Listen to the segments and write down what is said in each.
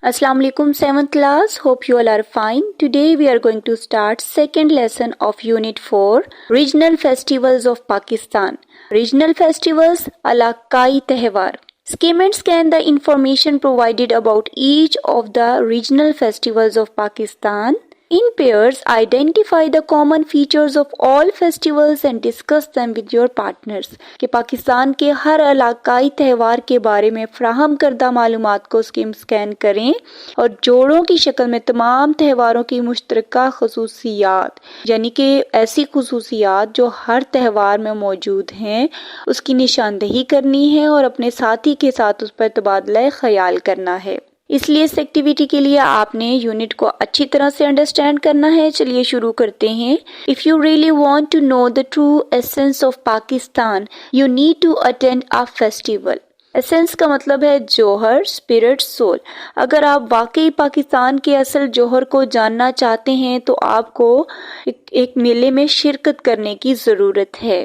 Assalamu alaikum 7th class. Hope you all are fine. Today we are going to start second lesson of Unit 4, Regional Festivals of Pakistan. Regional Festivals, Alakai Tehwar. Skim and scan the information provided about each of the regional festivals of Pakistan. In pairs, identify the common features of all festivals and discuss them with your partners. کہ پاکستان کے ہر علاقائی تہوار کے بارے میں فراہم کردہ معلومات کو سکین کریں اور جوڑوں کی شکل میں تمام تہواروں کی مشترکہ خصوصیات یعنی کہ ایسی خصوصیات جو ہر تہوار میں موجود ہیں اس کی نشاندہی کرنی ہے اور اپنے ساتھی کے ساتھ اس پر تبادلہ خیال کرنا ہے. اس لیے اس ایکٹیویٹی کے لیے آپ نے یونٹ کو اچھی طرح سے انڈرسٹینڈ کرنا ہے. چلیے شروع کرتے ہیں. If you really want to know the true essence of Pakistan, you need to attend a festival. Essence کا مطلب ہے جوہر، اسپرٹ، سول. اگر آپ واقعی پاکستان کے اصل جوہر کو جاننا چاہتے ہیں تو آپ کو ایک میلے میں شرکت کرنے کی ضرورت ہے.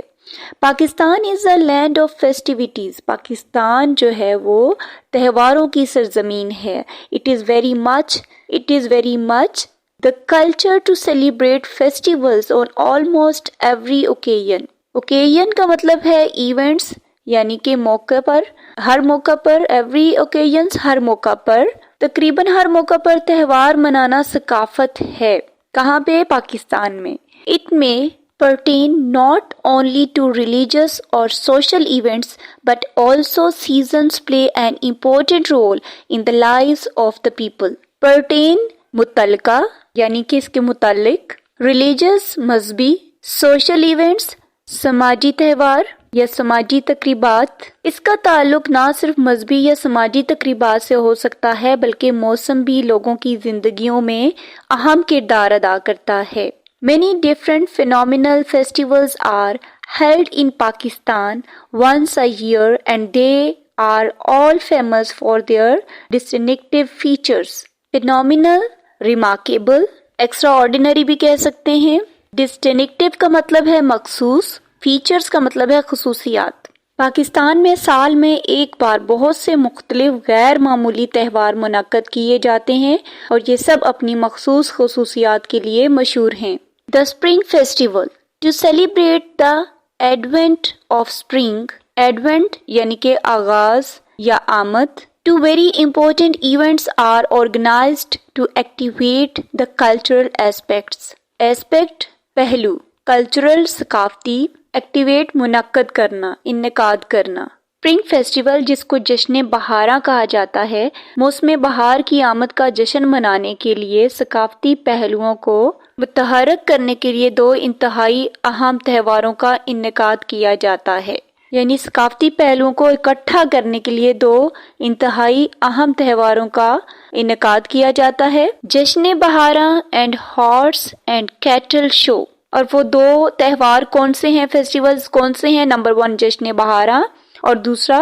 پاکستان از اے لینڈ آف فیسٹیوٹیز. پاکستان جو ہے وہ تہواروں کی سرزمین ہے. It is very much the culture to celebrate festivals on almost every occasion. occasion کا مطلب ہے ایونٹس یعنی کہ موقع پر، ہر موقع پر. every occasions ہر موقع پر، تقریباً ہر موقع پر تہوار منانا ثقافت ہے. کہاں پہ؟ پاکستان میں. it may pertain not only to religious or social events but also seasons play an important role in the lives of the people. pertain متعلقہ یعنی کہ اس کے متعلق، religious مذہبی، social events سماجی تہوار یا سماجی تقریبات. اس کا تعلق نہ صرف مذہبی یا سماجی تقریبات سے ہو سکتا ہے بلکہ موسم بھی لوگوں کی زندگیوں میں اہم کردار ادا کرتا ہے. Many different phenomenal festivals are held in Pakistan once a year and they are all famous for their distinctive features. Phenomenal remarkable, extraordinary بھی کہہ سکتے ہیں. distinctive کا مطلب ہے مخصوص، features کا مطلب ہے خصوصیات. پاکستان میں سال میں ایک بار بہت سے مختلف غیر معمولی تہوار منعقد کیے جاتے ہیں اور یہ سب اپنی مخصوص خصوصیات کے لیے مشہور ہیں. The Spring Festival to celebrate the advent of spring. Advent یعنی کہ آغاز یا آمد. Two very important events are organized to activate the cultural aspects. Aspect پہلو، cultural ثقافتی، activate منعقد کرنا، انعقاد کرنا. اسپرنگ فیسٹیول جس کو جشن بہاراں کہا جاتا ہے، موسم بہار کی آمد کا جشن منانے کے لیے ثقافتی پہلوؤں کو متحرک کرنے کے لیے دو انتہائی اہم تہواروں کا انعقاد کیا جاتا ہے. یعنی ثقافتی پہلوؤں کو اکٹھا کرنے کے لیے دو انتہائی اہم تہواروں کا انعقاد کیا جاتا ہے. جشن بہاراں اینڈ ہارس اینڈ کیٹل شو. اور وہ دو تہوار کون سے ہیں، فیسٹیولز کون سے ہیں؟ نمبر 1 جشن بہاراں اور دوسرا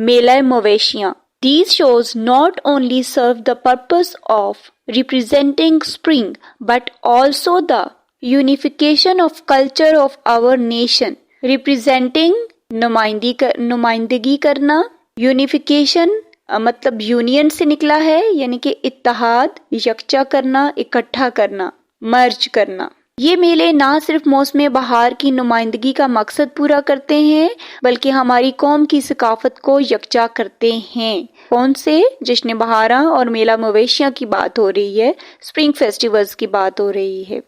میلہ مویشیاں. These shows not only serve the purpose of representing spring but also the unification of culture of our nation. Representing نمائندگی کرنا، unification مطلب یونین سے نکلا ہے یعنی کہ اتحاد، یکجا کرنا، اکٹھا کرنا، مرج کرنا. یہ میلے نہ صرف موسم بہار کی نمائندگی کا مقصد پورا کرتے ہیں بلکہ ہماری قوم کی ثقافت کو یکجا کرتے ہیں. کون سے؟ جشن بہاراں اور میلہ مویشیاں کی بات ہو رہی ہے، اسپرنگ فیسٹیولز کی بات ہو رہی ہے.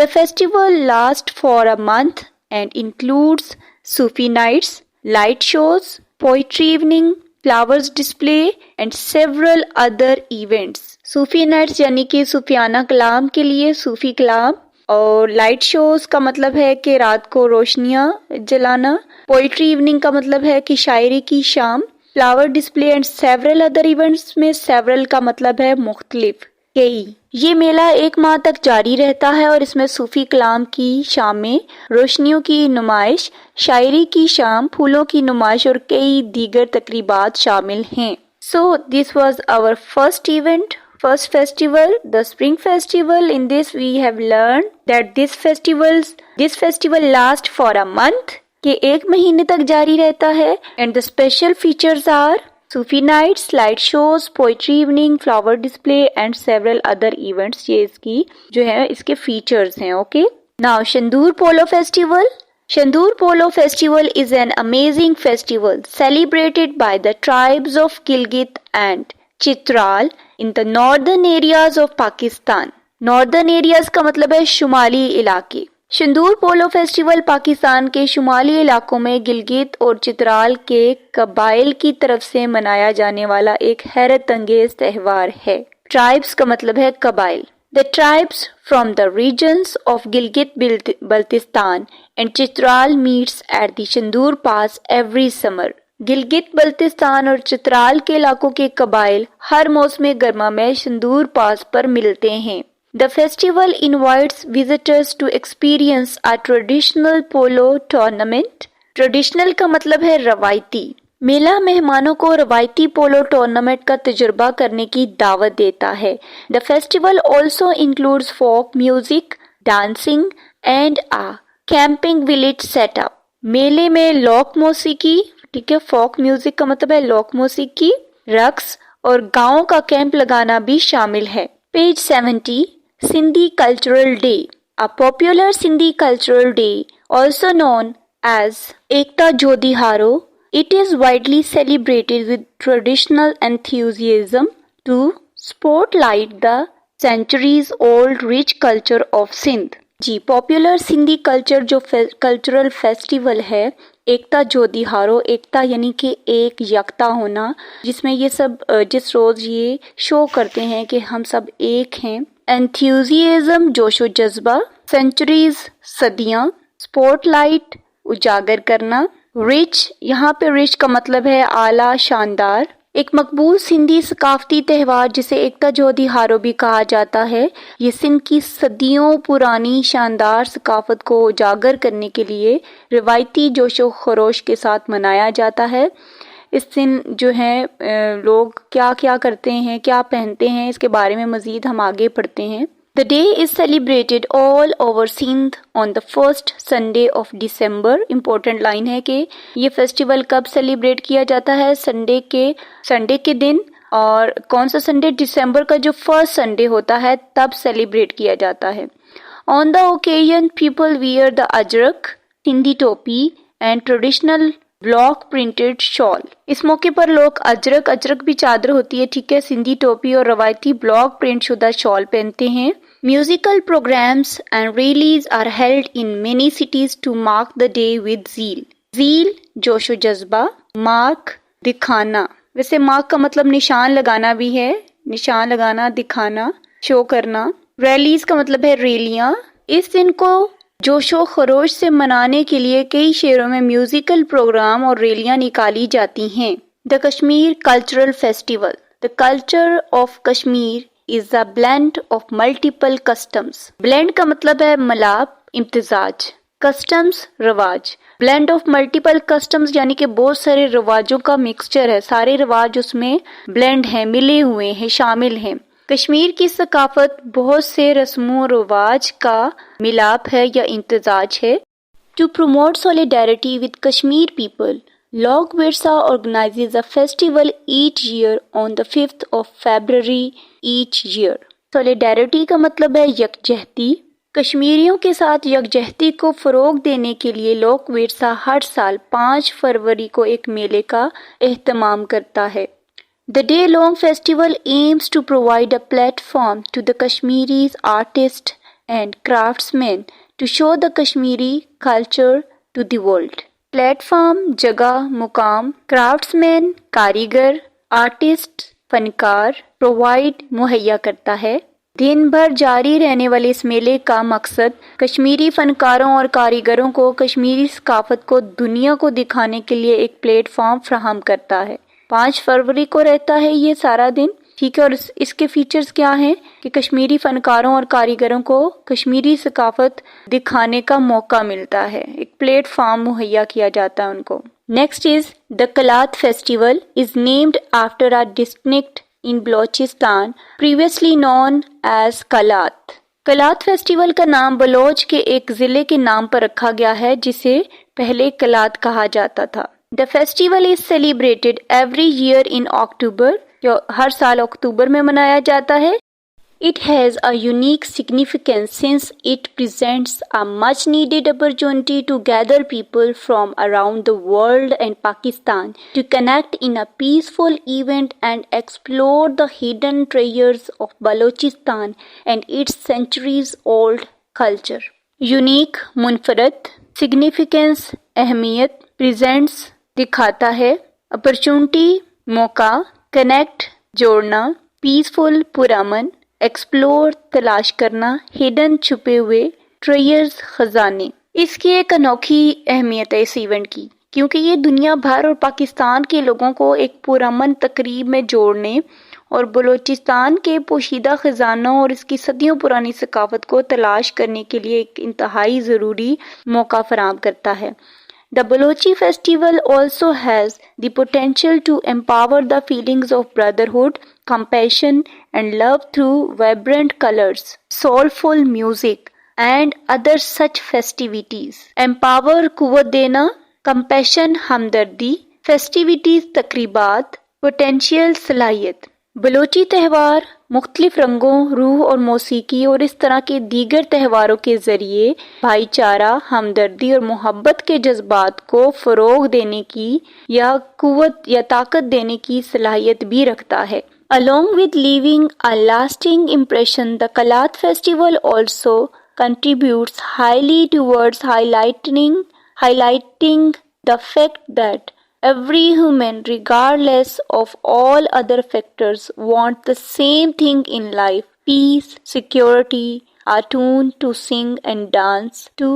The festival lasts for a month and includes Sufi nights, light shows, poetry evening, flowers display and several other events. Sufi nights یعنی کہ صوفیانہ کلام کے لیے صوفی کلام، اور لائٹ شوز کا مطلب ہے کہ رات کو روشنیاں جلانا. پوئٹری ایوننگ کا مطلب ہے کہ شاعری کی شام. Flower display and several other events میں سیورل کا مطلب ہے مختلف، کئی. یہ میلہ 1 ماہ تک جاری رہتا ہے اور اس میں صوفی کلام کی شامیں، روشنیوں کی نمائش، شاعری کی شام، پھولوں کی نمائش اور کئی دیگر تقریبات شامل ہیں. So this was our first festival, the Spring Festival. In this we have learned that this festival lasts for a month, کہ 1 مہینے تک جاری رہتا ہے. And the special features are Sufi nights, light shows, poetry evening, flower display and several other events. یہ اس کی جو ہے اس کے فیچرز ہیں. Okay, now Shandur polo festival. Shandur Polo Festival is an amazing festival celebrated by the tribes of Gilgit and Chitral in the northern areas of Pakistan. Northern areas کا مطلب ہے شمالی علاقے. شندور پولو فیسٹیول پاکستان کے شمالی علاقوں میں گلگت اور چترال کے قبائل کی طرف سے منایا جانے والا ایک حیرت انگیز تہوار ہے. ٹرائبس کا مطلب ہے قبائل. The tribes from the regions of Gilgit-Baltistan and Chitral meets at the Shandur Pass every summer. Gilgit Baltistan اور چترال کے علاقوں کے قبائل ہر موسم گرما میں شندور پاس پر ملتے ہیں. The festival invites visitors to experience a traditional polo tournament. Traditional کا مطلب ہے روایتی. میلہ مہمانوں کو روایتی پولو ٹورنامنٹ کا تجربہ کرنے کی دعوت دیتا ہے. The festival also includes folk music, dancing and a camping village setup. میلے میں لوک موسیقی, ٹھیک ہے, فوک میوزک کا مطلب ہے لوک موسیقی, رقص اور گاؤں کا کیمپ لگانا بھی شامل ہے. Page 70. Sindhi Cultural Day. A popular Sindhi cultural day, also known as Ekta Jodiharo. It is widely celebrated with traditional enthusiasm to spotlight the centuries-old rich culture of Sindh. جی, پاپولر سندھی کلچر جو cultural festival ہے ایکتا جودیہارو. ایکتا یعنی کہ ایک یکتا ہونا, جس میں یہ سب جس روز یہ شو کرتے ہیں کہ ہم سب ایک ہیں. انتھیوزیازم جوش و جذبہ. سینچریز صدیاں. اسپوٹ لائٹ اجاگر کرنا. رچ, یہاں پہ رچ کا مطلب ہے اعلیٰ, شاندار. ایک مقبول سندھی ثقافتی تہوار جسے ایکتا جودیہارو بھی کہا جاتا ہے. یہ سندھ کی صدیوں پرانی شاندار ثقافت کو اجاگر کرنے کے لیے روایتی جوش و خروش کے ساتھ منایا جاتا ہے. اس دن جو ہے لوگ کیا کیا کرتے ہیں, کیا پہنتے ہیں, اس کے بارے میں مزید ہم آگے پڑھتے ہیں. The day is celebrated all over Sindh on the first Sunday of December. Important line ہے کہ یہ فیسٹیول کب سیلیبریٹ کیا جاتا ہے, سنڈے کے دن. اور کون سا سنڈے؟ دسمبر کا جو فرسٹ سنڈے ہوتا ہے تب سیلیبریٹ کیا جاتا ہے. On the occasion people wear the ajrak, Sindhi topi and traditional block printed شال. اس موقع پر لوگ اجرک بھی چادر ہوتی ہے, ٹھیک ہے, سندھی ٹوپی اور روایتی بلاک پرنٹ شدہ شال پہنتے ہیں. Musical programmes and rallies are held in many cities to mark the day with zeal. Zeal جوش و جذبہ, مارک دکھانا. ویسے مارک کا مطلب نشان لگانا بھی ہے, نشان لگانا, دکھانا, شو کرنا. ریلیز کا مطلب ہے ریلیاں. اس دن کو جوش و خروش سے منانے کے لیے کئی شہروں میں میوزیکل پروگرام اور ریلیاں نکالی جاتی ہیں. The Kashmir cultural festival. The culture of Kashmir is the blend of multiple customs. Blend کا مطلب ہے ملاپ, امتزاج. کسٹمز رواج. بلینڈ آف ملٹیپل کسٹمز یعنی کہ بہت سارے رواجوں کا مکسچر ہے, سارے رواج اس میں بلینڈ ہیں, ملے ہوئے ہیں, شامل ہیں. کشمیر کی ثقافت بہت سے رسم و رواج کا ملاپ ہے یا امتزاج ہے. To promote solidarity with Kashmir people, Lok Virsa organizes a festival each year on the 5th of February each year. Solidarity کا مطلب ہے یکجہتی. کشمیریوں کے ساتھ یکجہتی کو فروغ دینے کے لیے لوک ورثہ ہر سال 5 فروری کو ایک میلے کا اہتمام کرتا ہے. The day-long festival aims to provide a platform to the Kashmiri artists and craftsmen to show the Kashmiri culture to the world. Plate-form جگہ, مقام, craftsmen کاریگر, artist فنکار, provide مہیا کرتا ہے. دن بھر جاری رہنے والے اس میلے کا مقصد کشمیری فنکاروں اور کاریگروں کو کشمیری ثقافت کو دنیا کو دکھانے کے لیے ایک پلیٹ فارم فراہم کرتا ہے. 5 فروری کو رہتا ہے یہ سارا دن, ٹھیک ہے. اور اس کے فیچرز کیا ہیں کہ کشمیری فنکاروں اور کاریگروں کو کشمیری ثقافت دکھانے کا موقع ملتا ہے, ایک پلیٹ فارم مہیا کیا جاتا ہے ان کو. Next is the Kalat festival is named after a district in Balochistan previously known as Kalat. Kalat festival کا نام بلوچ کے ایک ضلع کے نام پر رکھا گیا ہے جسے پہلے کلات کہا جاتا تھا. The festival is celebrated every year in October. جو ہر سال اکتوبر میں منایا جاتا ہے. It has a unique significance since it presents a much needed opportunity to gather people from around the world and Pakistan to connect in a peaceful event and explore the hidden treasures of Balochistan and its centuries-old culture. Unique, منفرد, significance, اہمیت, presents, دکھاتا ہے, opportunity, موقع, connect, جوڑنا, peaceful, پرامن, explore تلاش کرنا, hidden چھپے ہوئے, ٹریئرز خزانے. اس کی ایک انوکھی اہمیت ہے اس ایونٹ کی کیونکہ یہ دنیا بھر اور پاکستان کے لوگوں کو ایک پرامن تقریب میں جوڑنے اور بلوچستان کے پوشیدہ خزانوں اور اس کی صدیوں پرانی ثقافت کو تلاش کرنے کے لیے ایک انتہائی ضروری موقع فراہم کرتا ہے. The Balochi festival also has the potential to empower the feelings of brotherhood, compassion, and love through vibrant colors, soulful music, and other such festivities. Empower قوت دینا, compassion ہمدردی, festivities تقریبات, potential صلاحیت. بلوچی تہوار مختلف رنگوں، روح اور موسیقی اور اس طرح کے دیگر تہواروں کے ذریعے بھائی چارہ، ہمدردی اور محبت کے جذبات کو فروغ دینے کی یا قوت یا طاقت دینے کی صلاحیت بھی رکھتا ہے. Along with leaving a lasting impression, the Kalat festival also contributes highly towards highlighting the fact that every human, regardless of all other factors, wants the same thing in life: peace, security, a tune to sing and dance to,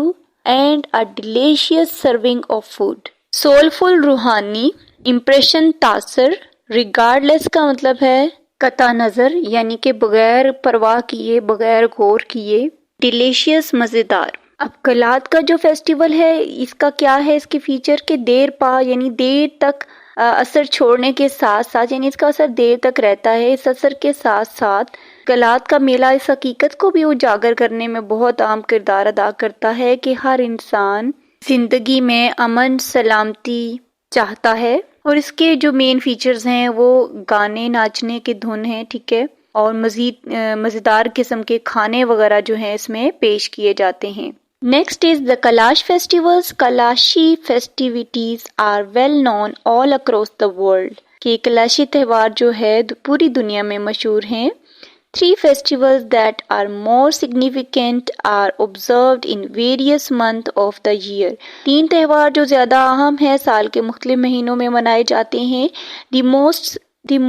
and a delicious serving of food. Soulful روحانی، impression تاثر، regardless کا مطلب ہے قطع نظر یعنی کہ بغیر پرواہ کیے، بغیر غور کیے، delicious مزیدار. اب کلات کا جو فیسٹیول ہے اس کا کیا ہے، اس کے فیچر کے دیر پا یعنی دیر تک اثر چھوڑنے کے ساتھ ساتھ، یعنی اس کا اثر دیر تک رہتا ہے. اس اثر کے ساتھ ساتھ کلات کا میلہ اس حقیقت کو بھی اجاگر کرنے میں بہت اہم کردار ادا کرتا ہے کہ ہر انسان زندگی میں امن سلامتی چاہتا ہے، اور اس کے جو مین فیچرز ہیں وہ گانے ناچنے کے دھن ہیں، ٹھیک ہے، اور مزیدار قسم کے کھانے وغیرہ جو ہیں اس میں پیش کیے جاتے ہیں. Next is the Kalash festivals. Kalashi festivities are well known all across the world. کہ کلاشی تہوار جو ہے پوری دنیا میں مشہور ہیں. 3 festivals that are more significant are observed in various months of the year. 3 تہوار جو زیادہ اہم ہیں سال کے مختلف مہینوں میں منائے جاتے ہیں. The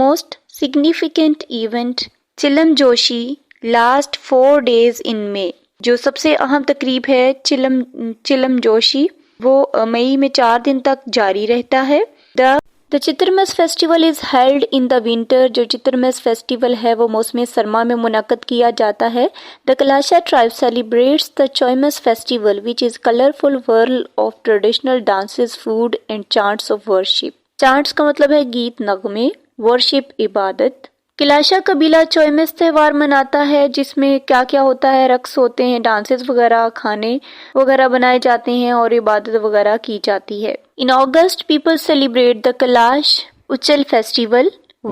most significant event چلم Joshi last 4 days in May. جو سب سے اہم تقریب ہے چلم جوشی، وہ مئی میں 4 دن تک جاری رہتا ہے. The Christmas festival is held in the winter. جو چترمس فیسٹیول ہے وہ موسم سرما میں منعقد کیا جاتا ہے. The Kalasha tribe celebrates the Choimas festival which is colorful whirl of traditional dances, food and chants of worship. Chants کا مطلب ہے گیت نغمے، worship عبادت. کلاشا قبیلہ چوئمس تہوار مناتا ہے جس میں کیا کیا ہوتا ہے، رقص ہوتے ہیں، ڈانسز وغیرہ، کھانے وغیرہ بنائے جاتے ہیں اور عبادت وغیرہ کی جاتی ہے. In August, people celebrate the Kalash Uchal festival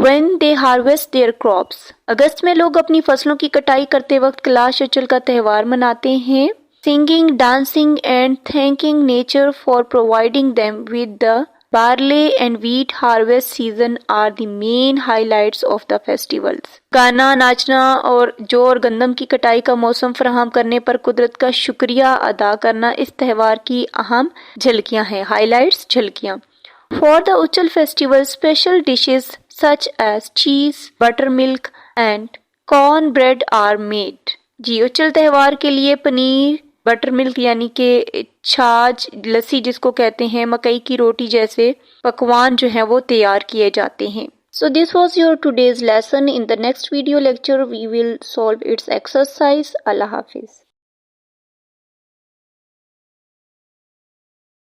when they harvest their crops. اگست میں لوگ اپنی فصلوں کی کٹائی کرتے وقت کلاش اچل کا تہوار مناتے ہیں. Singing, dancing and thanking nature for providing them with the barley and wheat harvest season are the main highlights of the festivals. گانا، ناچنا اور جو اور گندم کی کٹائی کا موسم فراہم کرنے پر قدرت کا شکریہ ادا کرنا اس تہوار کی اہم جھلکیاں ہیں. ہائیلائٹس، جھلکیاں. For the Uchal festival, special dishes such as cheese, buttermilk and corn bread are made. جی اچل تہوار کے لیے پنیر، بٹر ملک یعنی کہ چھاچھ، لسی جس کو کہتے ہیں، مکئی کی روٹی جیسے پکوان جو ہیں وہ تیار کیے جاتے ہیں. So this was your today's lesson. In the next video lecture we will solve its exercise. Allah Hafiz.